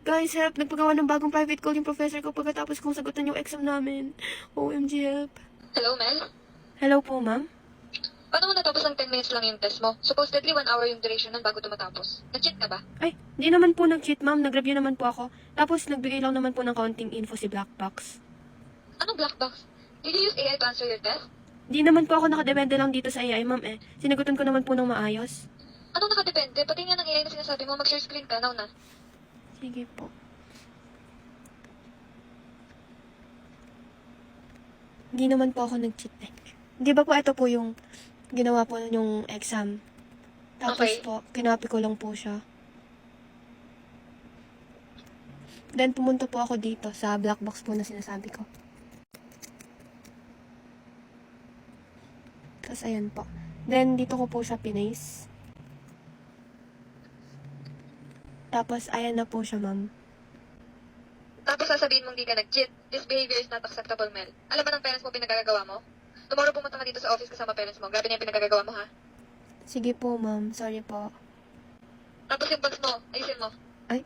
Guys, help. Nagpagawa ng bagong private call yung professor ko pagkatapos kong sagutan yung exam namin. OMG, help. Hello, Mel? Hello po, ma'am. Paano mo natapos ng 10 minutes lang yung test mo? Supposedly 1 hour yung duration nun bago tumatapos. Na-cheat ka ba? Ay, di naman po nag-cheat, ma'am. Nag-review naman po ako. Tapos, nagbigay lang naman po ng kaunting info si Black Box. Anong black box? Did you use AI to answer your test? Di naman po ako nakadepende lang dito sa AI, ma'am eh. Sinagutan ko naman po ng maayos. Anong nakadepende? Pati nga ng AI na sinasabi mo, mag-share screen ka, now na. Sige po. Hindi naman po ako nag-cheat eh. Di ba po ito po yung ginawa po yung exam. Tapos Okay. po, kinapi ko lang po siya. Then pumunta po ako dito sa black box po na sinasabi ko. Tapos ayan po. Then dito ko po siya pinaste. Tapos ayan na po siya, ma'am. Tapos sasabihin mong di ka nag-cheat. This behavior is not acceptable, Mel. Alam ba ng parents mo pinagagagawa mo? Tomorrow pumunta ka dito sa office kasama parents mo. Grabe na yung pinagagagawa mo, ha? Sige po, ma'am. Sorry po. Tapos yung bags mo, ayusin mo. Ay,